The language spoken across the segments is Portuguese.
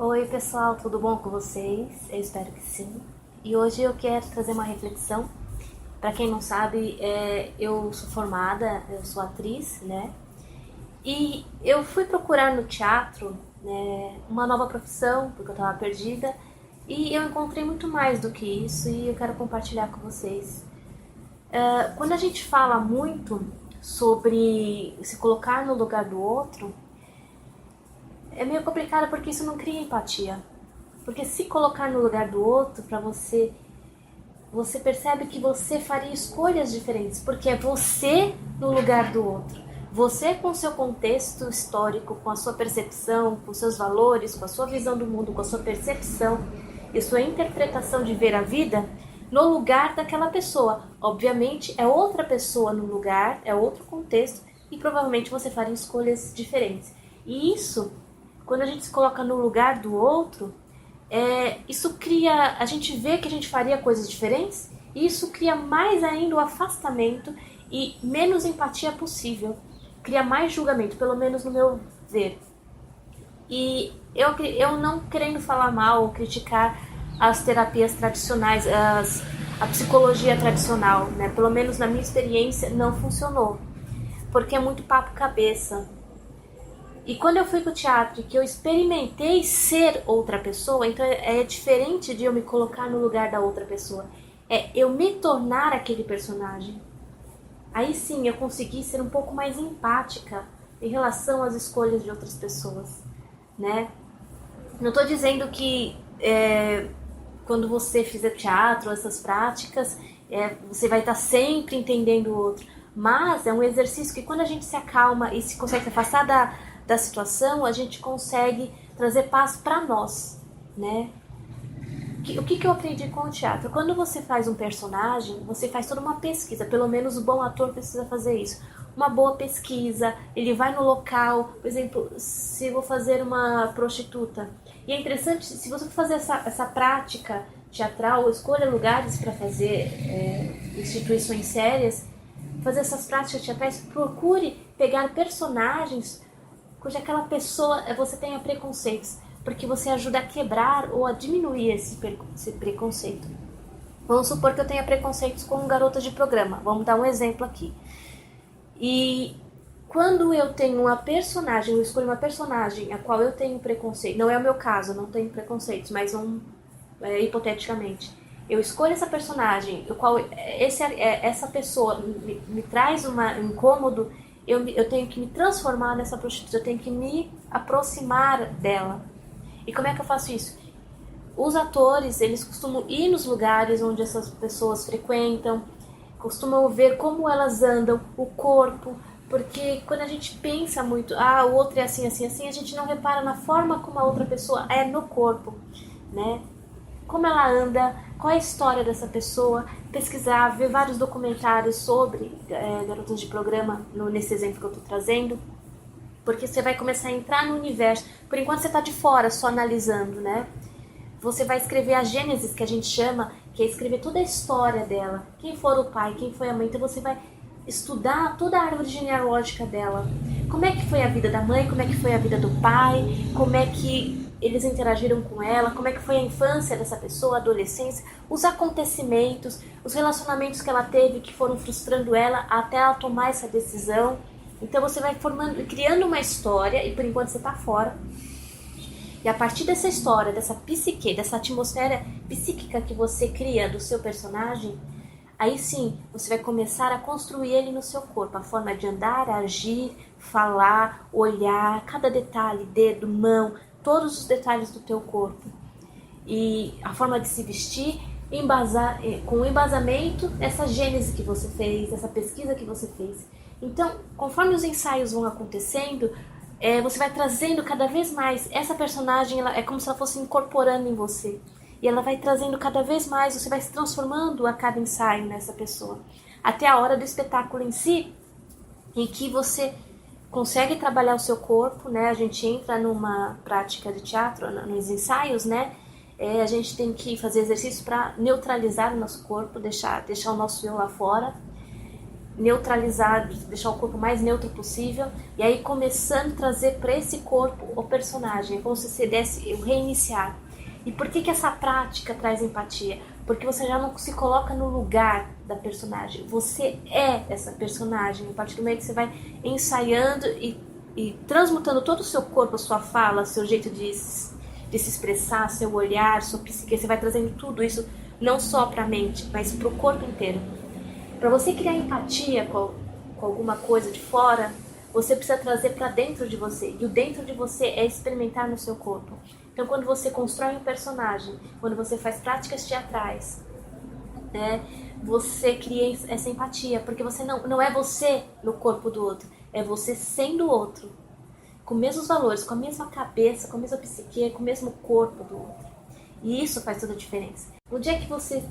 Oi pessoal, tudo bom com vocês? Eu espero que sim. E hoje eu quero trazer uma reflexão. Para quem não sabe, eu sou formada, eu sou atriz, né? E eu fui procurar no teatro, né, uma nova profissão, porque eu estava perdida. E eu encontrei muito mais do que isso e eu quero compartilhar com vocês. Quando a gente fala muito sobre se colocar no lugar do outro, é meio complicado porque isso não cria empatia. Porque se colocar no lugar do outro, para você percebe que você faria escolhas diferentes, porque é você no lugar do outro. Você com o seu contexto histórico, com a sua percepção, com seus valores, com a sua visão do mundo, com a sua percepção e sua interpretação de ver a vida no lugar daquela pessoa. Obviamente é outra pessoa no lugar, é outro contexto e provavelmente você faria escolhas diferentes. E isso, quando a gente se coloca no lugar do outro, isso cria, a gente vê que a gente faria coisas diferentes e isso cria mais ainda o afastamento e menos empatia possível, cria mais julgamento, pelo menos no meu ver. E eu não querendo falar mal ou criticar as terapias tradicionais, a psicologia tradicional, né? Pelo menos na minha experiência não funcionou, porque é muito papo cabeça. E quando eu fui pro teatro, que eu experimentei ser outra pessoa, então é diferente de eu me colocar no lugar da outra pessoa. É eu me tornar aquele personagem. Aí sim eu consegui ser um pouco mais empática em relação às escolhas de outras pessoas, né? Não estou dizendo que quando você fizer teatro, essas práticas, você vai estar sempre entendendo o outro. Mas é um exercício que quando a gente se acalma e se consegue se afastar da situação, a gente consegue trazer paz para nós, né? O que eu aprendi com o teatro? Quando você faz um personagem, você faz toda uma pesquisa, pelo menos o bom ator precisa fazer isso. Uma boa pesquisa, ele vai no local, por exemplo, se eu vou fazer uma prostituta. E é interessante, se você for fazer essa prática teatral, escolha lugares para fazer instituições sérias, fazer essas práticas teatrais, procure pegar personagens cuja aquela pessoa você tenha preconceitos, porque você ajuda a quebrar ou a diminuir esse preconceito. Vamos supor que eu tenha preconceitos com garotas de programa, vamos dar um exemplo aqui. E quando eu tenho uma personagem, eu escolho uma personagem a qual eu tenho preconceito, não é o meu caso, eu não tenho preconceitos, mas hipoteticamente, eu escolho essa personagem, essa pessoa me traz um incômodo, eu tenho que me transformar nessa prostituta, eu tenho que me aproximar dela. E como é que eu faço isso? Os atores, eles costumam ir nos lugares onde essas pessoas frequentam, costumam ver como elas andam, o corpo, porque quando a gente pensa muito, o outro é assim, assim, assim, a gente não repara na forma como a outra pessoa é no corpo, né? Como ela anda, qual é a história dessa pessoa, pesquisar, ver vários documentários sobre garotas de programa, nesse exemplo que eu estou trazendo, porque você vai começar a entrar no universo. Por enquanto você está de fora, só analisando, né? Você vai escrever a gênesis, que a gente chama, que é escrever toda a história dela, quem for o pai, quem foi a mãe, então você vai estudar toda a árvore genealógica dela. Como é que foi a vida da mãe, como é que foi a vida do pai, como é que eles interagiram com ela, como é que foi a infância dessa pessoa, a adolescência, os acontecimentos, os relacionamentos que ela teve que foram frustrando ela até ela tomar essa decisão. Então você vai criando uma história e por enquanto você está fora. E a partir dessa história, dessa psique, dessa atmosfera psíquica que você cria do seu personagem, aí sim você vai começar a construir ele no seu corpo, a forma de andar, agir, falar, olhar, cada detalhe, dedo, mão, todos os detalhes do teu corpo. E a forma de se vestir, com o embasamento dessa gênese que você fez, dessa pesquisa que você fez. Então, conforme os ensaios vão acontecendo, você vai trazendo cada vez mais. Essa personagem é como se ela fosse incorporando em você. E ela vai trazendo cada vez mais, você vai se transformando a cada ensaio nessa pessoa. Até a hora do espetáculo em si, em que você consegue trabalhar o seu corpo, né? A gente entra numa prática de teatro, nos ensaios, né? A gente tem que fazer exercício para neutralizar o nosso corpo, deixar o nosso eu lá fora. neutralizar, deixar o corpo mais neutro possível, e aí começando a trazer para esse corpo o personagem, é como se você desse o reiniciar. E por que essa prática traz empatia? Porque você já não se coloca no lugar da personagem, você é essa personagem. A partir do momento que você vai ensaiando e transmutando todo o seu corpo, a sua fala, seu jeito de se expressar, seu olhar, sua psique, você vai trazendo tudo isso não só para a mente, mas para o corpo inteiro. Para você criar empatia com alguma coisa de fora, você precisa trazer para dentro de você. E o dentro de você é experimentar no seu corpo. Então, quando você constrói um personagem, quando você faz práticas teatrais, né, você cria essa empatia. Porque você não é você no corpo do outro, é você sendo o outro. Com os mesmos valores, com a mesma cabeça, com a mesma psique, com o mesmo corpo do outro. E isso faz toda a diferença. Onde é que você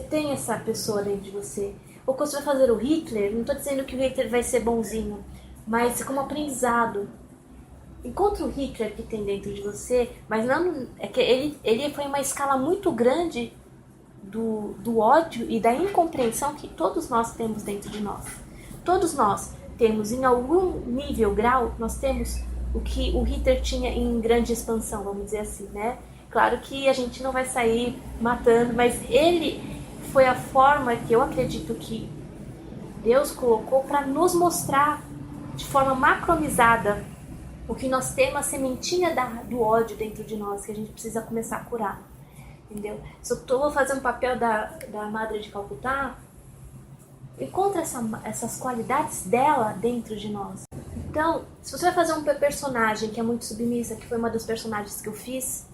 tem essa pessoa dentro de você? Ou quando você vai fazer o Hitler, não estou dizendo que o Hitler vai ser bonzinho, mas como aprendizado. Encontra o Hitler que tem dentro de você, mas não é que ele foi uma escala muito grande do ódio e da incompreensão que todos nós temos dentro de nós. Todos nós temos, em algum nível, grau, nós temos o que o Hitler tinha em grande expansão, vamos dizer assim, né? Claro que a gente não vai sair matando, mas ele foi a forma que eu acredito que Deus colocou para nos mostrar de forma macronizada o que nós temos, a sementinha do ódio dentro de nós, que a gente precisa começar a curar. Entendeu? Se eu vou fazer um papel da Madre de Calcutá, encontra essas qualidades dela dentro de nós. Então, se você vai fazer um personagem que é muito submissa, que foi uma dos personagens que eu fiz,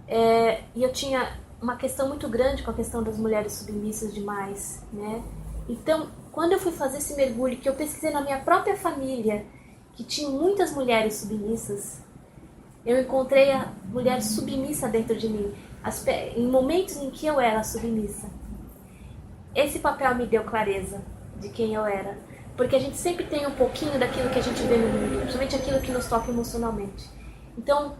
e eu tinha uma questão muito grande com a questão das mulheres submissas demais, né? Então, quando eu fui fazer esse mergulho, que eu pesquisei na minha própria família, que tinha muitas mulheres submissas, eu encontrei a mulher submissa dentro de mim, em momentos em que eu era submissa. Esse papel me deu clareza de quem eu era, porque a gente sempre tem um pouquinho daquilo que a gente vê no mundo, principalmente aquilo que nos toca emocionalmente. Então,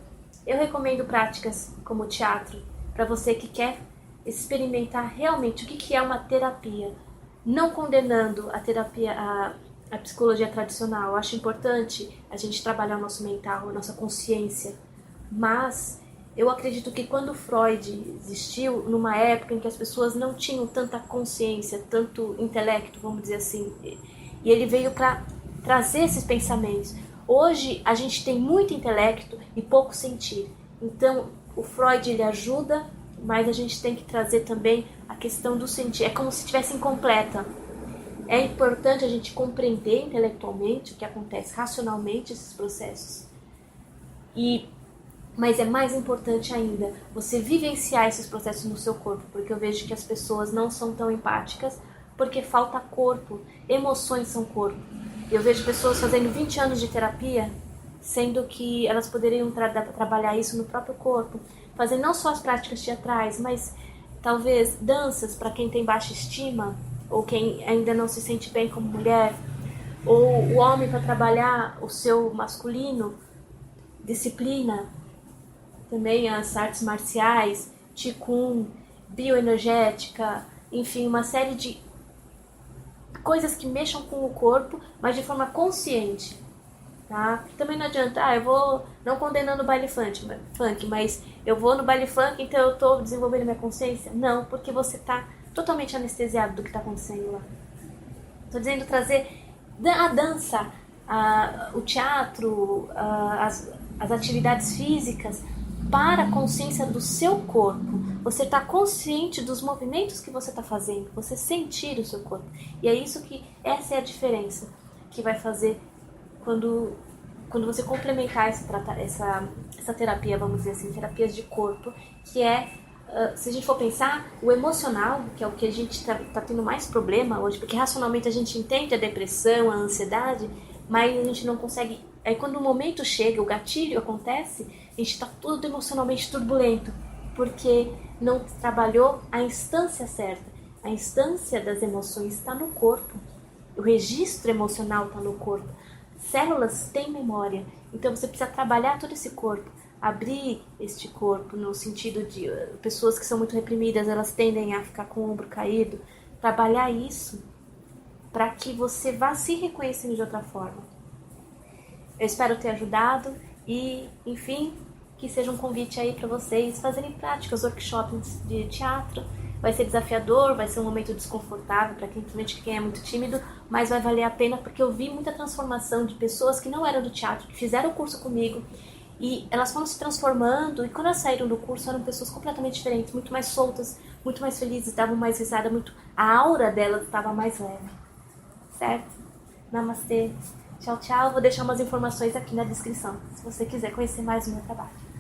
eu recomendo práticas como o teatro, para você que quer experimentar realmente o que é uma terapia, não condenando a terapia, a psicologia tradicional. Eu acho importante a gente trabalhar o nosso mental, a nossa consciência, mas eu acredito que quando Freud existiu, numa época em que as pessoas não tinham tanta consciência, tanto intelecto, vamos dizer assim, e ele veio para trazer esses pensamentos. Hoje a gente tem muito intelecto e pouco sentir, então o Freud ele ajuda, mas a gente tem que trazer também a questão do sentir. É como se estivesse incompleta. É importante a gente compreender intelectualmente o que acontece, racionalmente esses processos. Mas é mais importante ainda você vivenciar esses processos no seu corpo, porque eu vejo que as pessoas não são tão empáticas porque falta corpo. Emoções são corpo. Eu vejo pessoas fazendo 20 anos de terapia, sendo que elas poderiam trabalhar isso no próprio corpo, fazer não só as práticas teatrais, mas talvez danças para quem tem baixa estima, ou quem ainda não se sente bem como mulher, ou o homem para trabalhar o seu masculino, disciplina, também as artes marciais, Qigong, bioenergética, enfim, uma série de coisas que mexam com o corpo, mas de forma consciente. Tá? Também não adianta, eu vou, não condenando o baile funk, mas eu vou no baile funk, então eu estou desenvolvendo minha consciência? Não, porque você está totalmente anestesiado do que está acontecendo lá. Estou dizendo trazer a dança, o teatro, as atividades físicas para a consciência do seu corpo. Você está consciente dos movimentos que você está fazendo, você sentir o seu corpo. E é isso que, essa é a diferença que vai fazer quando você complementar essa terapia, vamos dizer assim, terapias de corpo, que é, se a gente for pensar, o emocional, que é o que a gente está tendo mais problema hoje, porque racionalmente a gente entende a depressão, a ansiedade, mas a gente não consegue. Aí quando o momento chega, o gatilho acontece, a gente está tudo emocionalmente turbulento, porque não trabalhou a instância certa. A instância das emoções está no corpo. O registro emocional está no corpo. Células têm memória, então você precisa trabalhar todo esse corpo, abrir este corpo no sentido de pessoas que são muito reprimidas, elas tendem a ficar com o ombro caído, trabalhar isso para que você vá se reconhecendo de outra forma. Eu espero ter ajudado e, enfim, que seja um convite aí para vocês fazerem práticas, workshops de teatro. Vai ser desafiador, vai ser um momento desconfortável para principalmente quem é muito tímido, mas vai valer a pena porque eu vi muita transformação de pessoas que não eram do teatro, que fizeram o curso comigo e elas foram se transformando, e quando elas saíram do curso eram pessoas completamente diferentes, muito mais soltas, muito mais felizes, davam mais risada, a aura delas estava mais leve. Certo? Namastê. Tchau, tchau. Vou deixar umas informações aqui na descrição, se você quiser conhecer mais o meu trabalho.